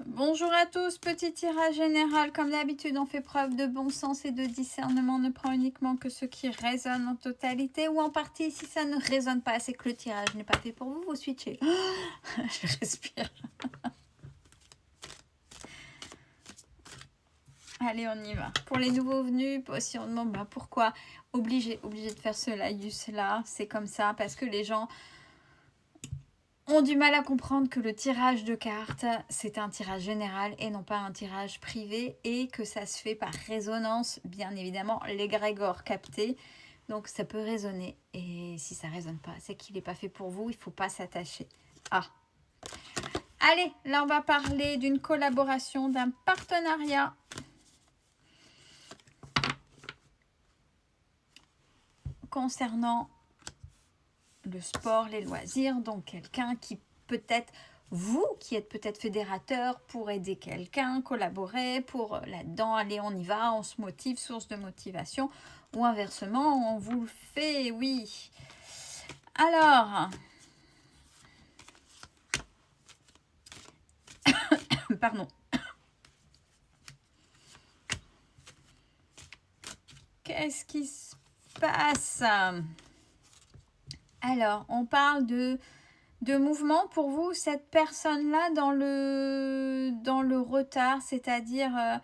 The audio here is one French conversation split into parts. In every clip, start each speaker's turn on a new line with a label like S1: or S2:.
S1: Bonjour à tous, petit tirage général. Comme d'habitude, on fait preuve de bon sens et de discernement. On ne prend uniquement que ce qui résonne en totalité ou en partie. Si ça ne résonne pas, c'est que le tirage n'est pas fait pour vous. Vous switchez. Je respire. Allez, on y va. Pour les nouveaux venus, si on demande pourquoi, obligé de faire ce laïus là. C'est comme ça parce que les gens ont du mal à comprendre que le tirage de cartes, c'est un tirage général et non pas un tirage privé et que ça se fait par résonance, bien évidemment, l'égrégore capté. Donc ça peut résonner et si ça résonne pas, c'est qu'il n'est pas fait pour vous, il ne faut pas s'attacher. Ah. Allez, là on va parler d'une collaboration, d'un partenariat. Concernant le sport, les loisirs, donc quelqu'un qui peut-être, vous qui êtes peut-être fédérateur pour aider quelqu'un, collaborer pour là-dedans, allez on y va, on se motive, source de motivation, ou inversement, on vous le fait, oui. Alors, pardon. Qu'est-ce qui se passe? Alors, on parle de mouvement pour vous, cette personne-là dans le retard, c'est-à-dire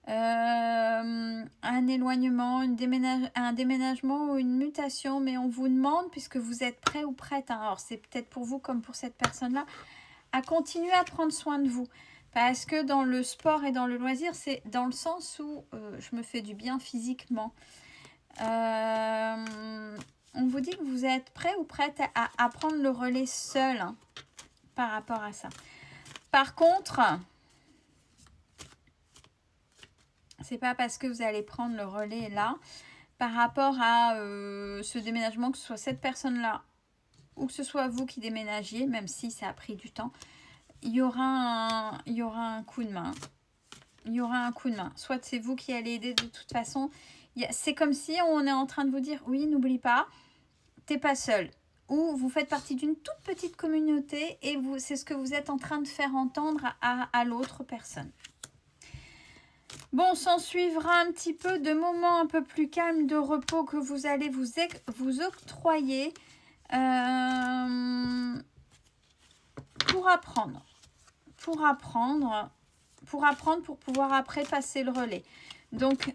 S1: un éloignement, un déménagement ou une mutation, mais on vous demande, puisque vous êtes prêt ou prête, hein, alors c'est peut-être pour vous comme pour cette personne-là, à continuer à prendre soin de vous. Parce que dans le sport et dans le loisir, c'est dans le sens où je me fais du bien physiquement. On vous dit que vous êtes prêt ou prête à prendre le relais seul, hein, par rapport à ça. Par contre, c'est pas parce que vous allez prendre le relais là, par rapport à ce déménagement, que ce soit cette personne-là ou que ce soit vous qui déménagiez, même si ça a pris du temps, il y aura un coup de main. Il y aura un coup de main. Soit c'est vous qui allez aider de toute façon. C'est comme si on est en train de vous dire, oui, n'oublie pas, t'es pas seul. Ou vous faites partie d'une toute petite communauté et c'est ce que vous êtes en train de faire entendre à l'autre personne. Bon, s'en suivra un petit peu de moments un peu plus calmes de repos que vous allez vous octroyer pour apprendre. Pour pouvoir après passer le relais. Donc,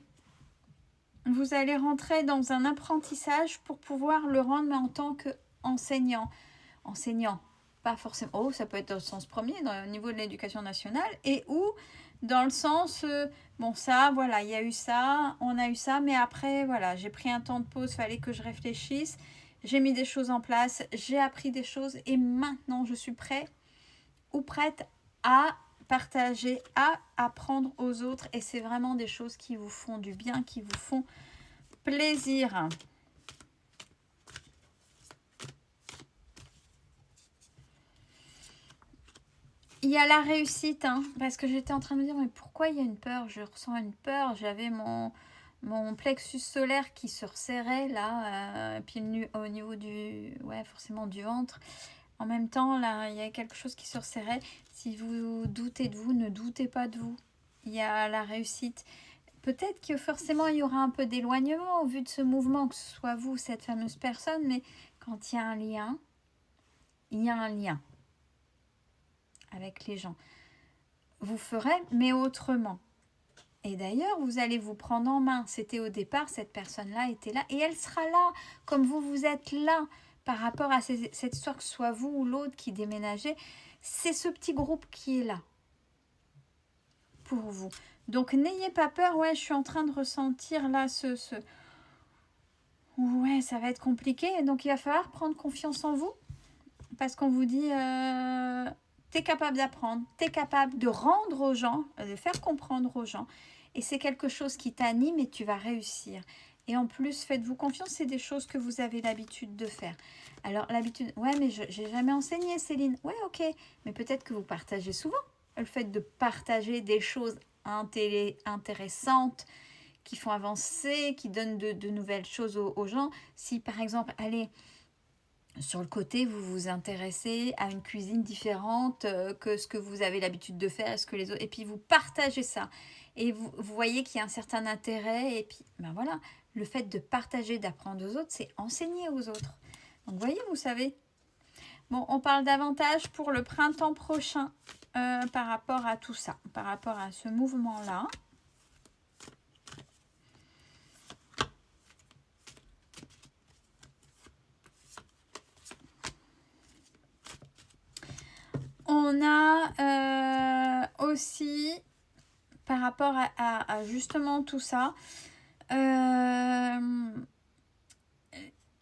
S1: vous allez rentrer dans un apprentissage pour pouvoir le rendre, mais en tant qu'enseignant. Enseignant, pas forcément. Oh, ça peut être au sens premier, au niveau de l'éducation nationale, et ou dans le sens, bon ça, voilà, il y a eu ça, on a eu ça, mais après, voilà, j'ai pris un temps de pause, fallait que je réfléchisse, j'ai mis des choses en place, j'ai appris des choses, et maintenant je suis prêt ou prête à partager, à apprendre aux autres, et c'est vraiment des choses qui vous font du bien, qui vous font plaisir. Il y a la réussite, hein, parce que j'étais en train de me dire, mais pourquoi il y a une peur? Je ressens une peur, j'avais mon plexus solaire qui se resserrait là, puis au niveau forcément du ventre. En même temps, là, il y a quelque chose qui se resserrait. Si vous doutez de vous, ne doutez pas de vous. Il y a la réussite. Peut-être que forcément, il y aura un peu d'éloignement au vu de ce mouvement, que ce soit vous, cette fameuse personne, mais quand il y a un lien, il y a un lien avec les gens. Vous ferez, mais autrement. Et d'ailleurs, vous allez vous prendre en main. C'était au départ, cette personne-là était là, et elle sera là, comme vous êtes là, par rapport à cette histoire, que ce soit vous ou l'autre qui déménagez. C'est ce petit groupe qui est là pour vous. Donc, n'ayez pas peur. Ouais, je suis en train de ressentir là Ouais, ça va être compliqué. Donc, il va falloir prendre confiance en vous, parce qu'on vous dit... t'es capable d'apprendre, t'es capable de rendre aux gens, de faire comprendre aux gens. Et c'est quelque chose qui t'anime et tu vas réussir. Et en plus, faites-vous confiance, c'est des choses que vous avez l'habitude de faire. Alors, l'habitude, ouais, mais j'ai jamais enseigné, Céline. Ouais, ok, mais peut-être que vous partagez souvent. Le fait de partager des choses intéressantes, qui font avancer, qui donnent de nouvelles choses aux gens. Si, par exemple, allez... sur le côté, vous vous intéressez à une cuisine différente que ce que vous avez l'habitude de faire, ce que les autres, et puis vous partagez ça. Et vous voyez qu'il y a un certain intérêt, et puis ben voilà, le fait de partager, d'apprendre aux autres, c'est enseigner aux autres. Donc vous voyez, vous savez. Bon, on parle davantage pour le printemps prochain par rapport à tout ça, par rapport à ce mouvement-là. On a aussi, par rapport à justement tout ça,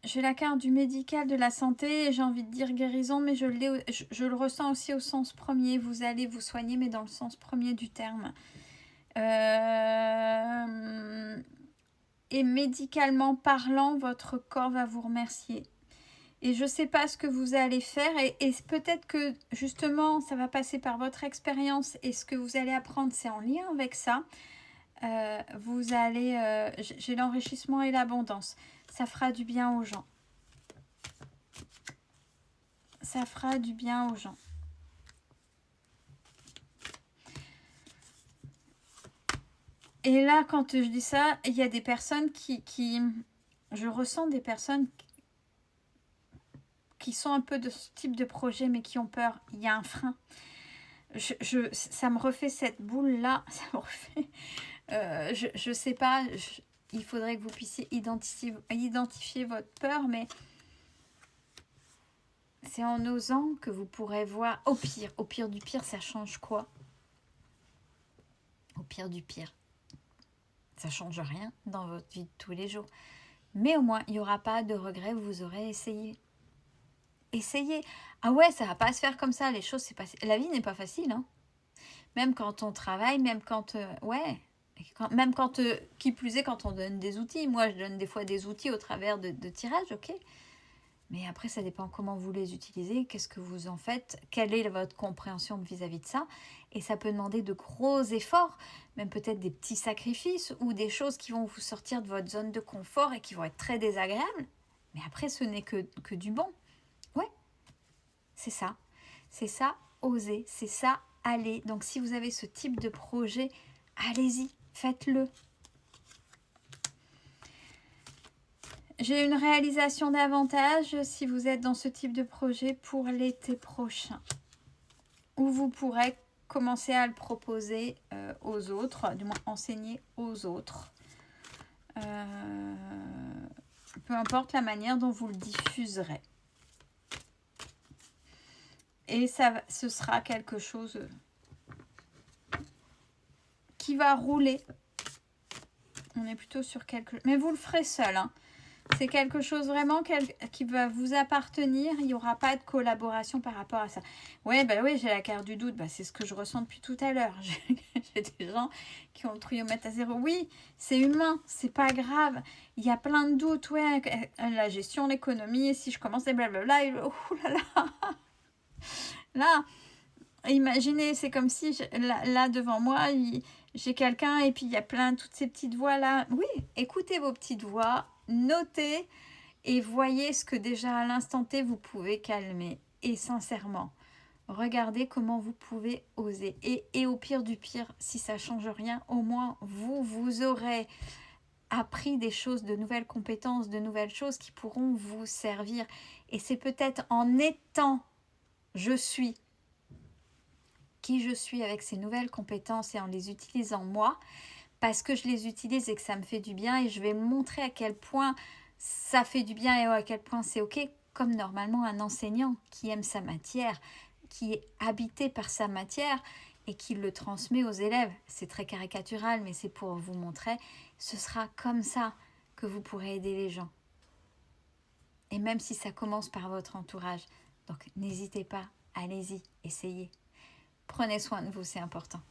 S1: j'ai la carte du médical, de la santé, j'ai envie de dire guérison, mais je le ressens aussi au sens premier. Vous allez vous soigner, mais dans le sens premier du terme. Et médicalement parlant, votre corps va vous remercier. Et je ne sais pas ce que vous allez faire, et peut-être que justement ça va passer par votre expérience, et ce que vous allez apprendre c'est en lien avec ça. Vous allez, j'ai l'enrichissement et l'abondance, ça fera du bien aux gens. Ça fera du bien aux gens. Et là, quand je dis ça, il y a des personnes je ressens des personnes qui sont un peu de ce type de projet, mais qui ont peur. Il y a un frein. Ça me refait cette boule-là. Ça me refait... je sais pas, il faudrait que vous puissiez identifier votre peur, mais c'est en osant que vous pourrez voir. Au pire du pire, ça change quoi? Au pire du pire, ça change rien dans votre vie de tous les jours. Mais au moins, il n'y aura pas de regret, vous aurez essayé. Essayez. Ah ouais, ça va pas se faire comme ça, les choses, c'est pas... La vie n'est pas facile, hein. Même quand on travaille, même quand... même quand, qui plus est, quand on donne des outils. Moi, je donne des fois des outils au travers de tirages, ok. Mais après, ça dépend comment vous les utilisez, qu'est-ce que vous en faites, quelle est votre compréhension vis-à-vis de ça. Et ça peut demander de gros efforts, même peut-être des petits sacrifices ou des choses qui vont vous sortir de votre zone de confort et qui vont être très désagréables. Mais après, ce n'est que du bon. Ouais, c'est ça. C'est ça, oser. C'est ça, aller. Donc, si vous avez ce type de projet, allez-y, faites-le. J'ai une réalisation davantage si vous êtes dans ce type de projet pour l'été prochain, où vous pourrez commencer à le proposer aux autres, du moins enseigner aux autres. Peu importe la manière dont vous le diffuserez. Et ce sera quelque chose qui va rouler. On est plutôt sur quelque... Mais vous le ferez seul, hein. C'est quelque chose vraiment qui va vous appartenir. Il n'y aura pas de collaboration par rapport à ça. Ouais, bah oui, j'ai la carte du doute. Bah, c'est ce que je ressens depuis tout à l'heure. J'ai des gens qui ont le triomètre à 0. Oui, c'est humain, c'est pas grave. Il y a plein de doutes. Ouais, la gestion, l'économie, et si je commence à blablabla, oh là là. Là, imaginez, c'est comme si là devant moi, j'ai quelqu'un et puis il y a toutes ces petites voix là. Oui, écoutez vos petites voix. Notez et voyez ce que déjà à l'instant T vous pouvez calmer. Et sincèrement, regardez comment vous pouvez oser. Et au pire du pire, si ça ne change rien, au moins vous aurez appris des choses, de nouvelles compétences, de nouvelles choses qui pourront vous servir. Et c'est peut-être en étant qui je suis avec ces nouvelles compétences et en les utilisant moi, parce que je les utilise et que ça me fait du bien, et je vais montrer à quel point ça fait du bien et à quel point c'est ok, comme normalement un enseignant qui aime sa matière, qui est habité par sa matière et qui le transmet aux élèves. C'est très caricatural, mais c'est pour vous montrer, ce sera comme ça que vous pourrez aider les gens. Et même si ça commence par votre entourage, donc n'hésitez pas, allez-y, essayez. Prenez soin de vous, c'est important.